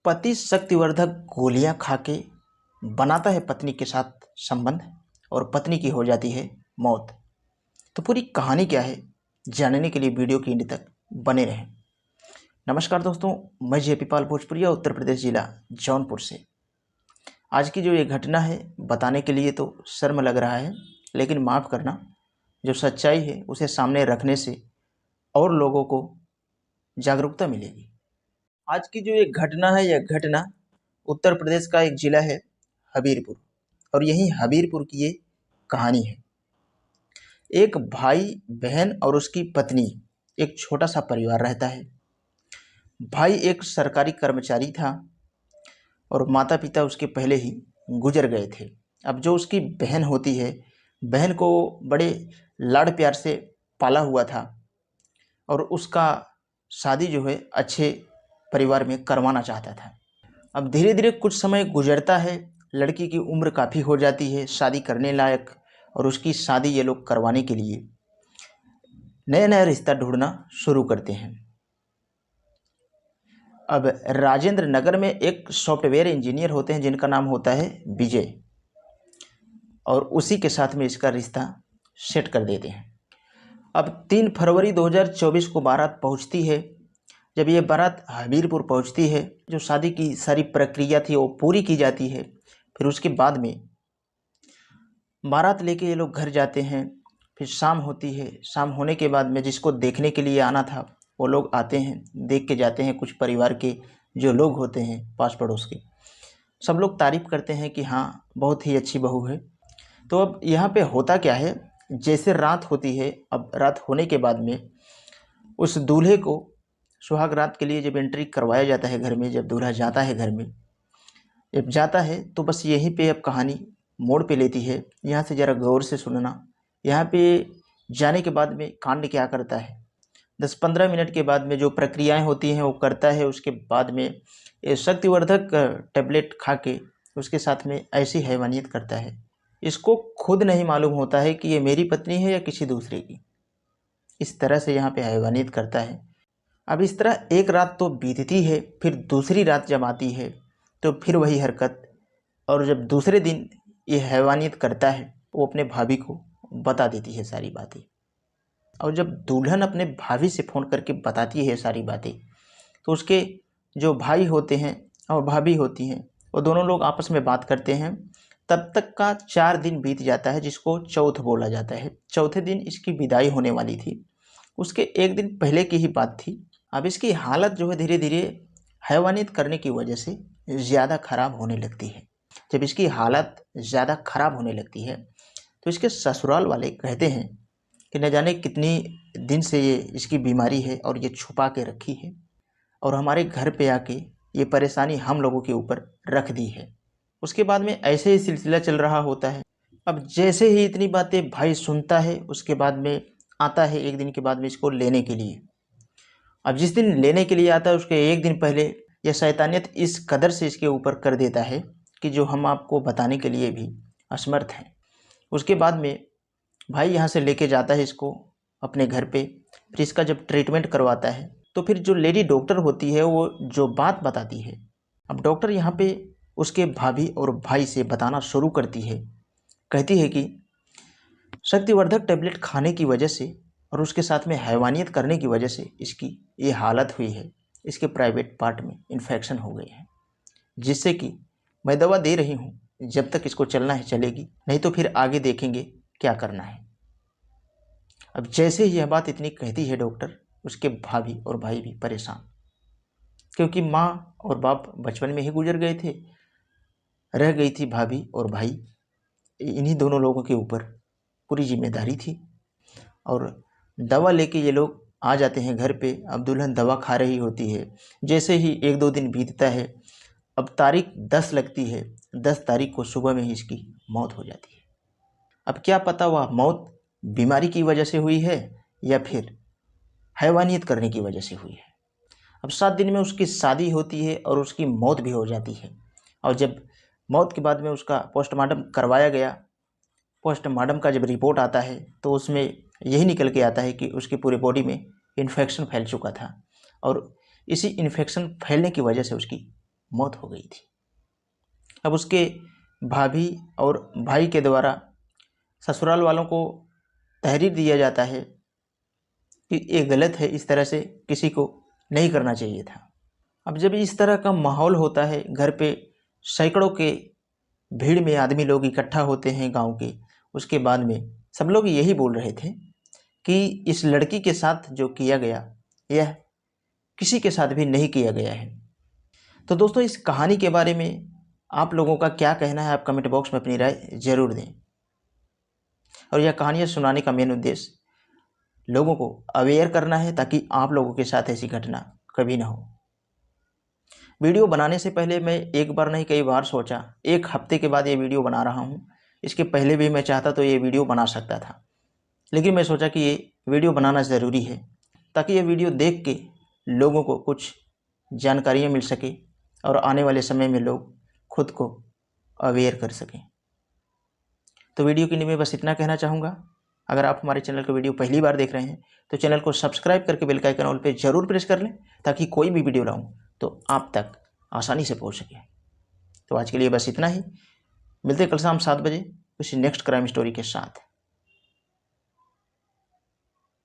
पति शक्तिवर्धक गोलियां खा के बनाता है पत्नी के साथ संबंध और पत्नी की हो जाती है मौत। तो पूरी कहानी क्या है जानने के लिए वीडियो के अंत तक बने रहें। नमस्कार दोस्तों, मैं जेपी पाल भोजपुरिया उत्तर प्रदेश जिला जौनपुर से। आज की जो ये घटना है बताने के लिए तो शर्म लग रहा है, लेकिन माफ़ करना, जो सच्चाई है उसे सामने रखने से और लोगों को जागरूकता मिलेगी। आज की जो एक घटना है, यह घटना उत्तर प्रदेश का एक ज़िला है हबीरपुर, और यही हबीरपुर की ये कहानी है। एक भाई बहन और उसकी पत्नी, एक छोटा सा परिवार रहता है। भाई एक सरकारी कर्मचारी था और माता पिता उसके पहले ही गुजर गए थे। अब जो उसकी बहन होती है, बहन को बड़े लाड़ प्यार से पाला हुआ था और उसका शादी जो है अच्छे परिवार में करवाना चाहता था। अब धीरे धीरे कुछ समय गुजरता है, लड़की की उम्र काफ़ी हो जाती है शादी करने लायक, और उसकी शादी ये लोग करवाने के लिए नया नया रिश्ता ढूंढना शुरू करते हैं। अब राजेंद्र नगर में एक सॉफ्टवेयर इंजीनियर होते हैं जिनका नाम होता है विजय, और उसी के साथ में इसका रिश्ता सेट कर देते हैं। अब 3 फरवरी 2024 को बारात पहुंचती है। जब ये बारात हबीरपुर पहुंचती है, जो शादी की सारी प्रक्रिया थी वो पूरी की जाती है। फिर उसके बाद में बारात लेके ये लोग घर जाते हैं। फिर शाम होती है, शाम होने के बाद में जिसको देखने के लिए आना था वो लोग आते हैं, देख के जाते हैं। कुछ परिवार के जो लोग होते हैं पास पड़ोस के, सब लोग तारीफ़ करते हैं कि हाँ बहुत ही अच्छी बहू है। तो अब यहाँ पे होता क्या है, जैसे रात होती है, अब रात होने के बाद में उस दूल्हे को सुहाग रात के लिए जब एंट्री करवाया जाता है घर में, जब दूल्हा जाता है घर में, जब जाता है तो बस यहीं पे अब कहानी मोड़ पे लेती है। यहाँ से ज़रा गौर से सुनना। यहाँ पे जाने के बाद में कांड क्या करता है, 10-15 मिनट के बाद में जो प्रक्रियाएं होती हैं वो करता है। उसके बाद में ये शक्तिवर्धक टेबलेट खा के उसके साथ में ऐसी हैवानियत करता है। इसको खुद नहीं मालूम होता है कि ये मेरी पत्नी है या किसी दूसरे की। इस तरह से यहाँ पे हैवानियत करता है। अब इस तरह एक रात तो बीतती है, फिर दूसरी रात जब आती है तो फिर वही हरकत। और जब दूसरे दिन ये हैवानियत करता है, वो अपने भाभी को बता देती है सारी बातें। और जब दुल्हन अपने भाभी से फ़ोन करके बताती है सारी बातें, तो उसके जो भाई होते हैं और भाभी होती हैं, वो दोनों लोग आपस में बात करते हैं। तब तक का 4 दिन बीत जाता है, जिसको चौथ बोला जाता है। चौथे दिन इसकी विदाई होने वाली थी, उसके एक दिन पहले की ही बात थी। अब इसकी हालत जो है धीरे धीरे हैवानियत करने की वजह से ज़्यादा ख़राब होने लगती है। जब इसकी हालत ज़्यादा ख़राब होने लगती है तो इसके ससुराल वाले कहते हैं कि न जाने कितनी दिन से ये इसकी बीमारी है और ये छुपा के रखी है, और हमारे घर पे आके ये परेशानी हम लोगों के ऊपर रख दी है। उसके बाद में ऐसे ही सिलसिला चल रहा होता है। अब जैसे ही इतनी बातें भाई सुनता है, उसके बाद में आता है एक दिन के बाद में इसको लेने के लिए। अब जिस दिन लेने के लिए आता है उसके एक दिन पहले यह शैतानियत इस कदर से इसके ऊपर कर देता है कि जो हम आपको बताने के लिए भी असमर्थ हैं। उसके बाद में भाई यहाँ से लेके जाता है इसको अपने घर पे। फिर इसका जब ट्रीटमेंट करवाता है तो फिर जो लेडी डॉक्टर होती है वो जो बात बताती है, अब डॉक्टर यहाँ पे उसके भाभी और भाई से बताना शुरू करती है। कहती है कि शक्तिवर्धक टेबलेट खाने की वजह से और उसके साथ में हैवानियत करने की वजह से इसकी ये हालत हुई है। इसके प्राइवेट पार्ट में इन्फेक्शन हो गए हैं, जिससे कि मैं दवा दे रही हूँ, जब तक इसको चलना है चलेगी, नहीं तो फिर आगे देखेंगे क्या करना है। अब जैसे ही यह बात इतनी कहती है डॉक्टर, उसके भाभी और भाई भी परेशान, क्योंकि माँ और बाप बचपन में ही गुजर गए थे। रह गई थी भाभी और भाई, इन्हीं दोनों लोगों के ऊपर पूरी जिम्मेदारी थी। और दवा लेके ये लोग आ जाते हैं घर पे। अब दुल्हन दवा खा रही होती है। जैसे ही 1-2 दिन बीतता है, अब तारीख 10 लगती है। 10 तारीख को सुबह में ही इसकी मौत हो जाती है। अब क्या पता वह मौत बीमारी की वजह से हुई है या फिर हैवानियत करने की वजह से हुई है। अब 7 दिन में उसकी शादी होती है और उसकी मौत भी हो जाती है। और जब मौत के बाद में उसका पोस्टमार्टम करवाया गया, पोस्टमार्टम का जब रिपोर्ट आता है तो उसमें यही निकल के आता है कि उसकी पूरी बॉडी में इन्फेक्शन फैल चुका था, और इसी इन्फेक्शन फैलने की वजह से उसकी मौत हो गई थी। अब उसके भाभी और भाई के द्वारा ससुराल वालों को तहरीर दिया जाता है कि ये गलत है, इस तरह से किसी को नहीं करना चाहिए था। अब जब इस तरह का माहौल होता है, घर पे सैकड़ों के भीड़ में आदमी लोग इकट्ठा होते हैं गांव के, उसके बाद में सब लोग यही बोल रहे थे कि इस लड़की के साथ जो किया गया यह किसी के साथ भी नहीं किया गया है। तो दोस्तों, इस कहानी के बारे में आप लोगों का क्या कहना है, आप कमेंट बॉक्स में अपनी राय जरूर दें। और यह कहानियाँ सुनाने का मेन उद्देश्य लोगों को अवेयर करना है, ताकि आप लोगों के साथ ऐसी घटना कभी ना हो। वीडियो बनाने से पहले मैं एक बार नहीं कई बार सोचा, एक हफ्ते के बाद ये वीडियो बना रहा हूँ। इसके पहले भी मैं चाहता तो ये वीडियो बना सकता था, लेकिन मैं सोचा कि ये वीडियो बनाना ज़रूरी है, ताकि ये वीडियो देख के लोगों को कुछ जानकारियाँ मिल सके और आने वाले समय में लोग खुद को अवेयर कर सकें। तो वीडियो के लिए मैं बस इतना कहना चाहूँगा। अगर आप हमारे चैनल का वीडियो पहली बार देख रहे हैं तो चैनल को सब्सक्राइब करके बेल का आइकन ऑल पे ज़रूर प्रेस कर लें, ताकि कोई भी वीडियो लाऊं तो आप तक आसानी से पहुंच सके। तो आज के लिए बस इतना ही। मिलते हैं कल शाम 7 बजे किसी नेक्स्ट क्राइम स्टोरी के साथ।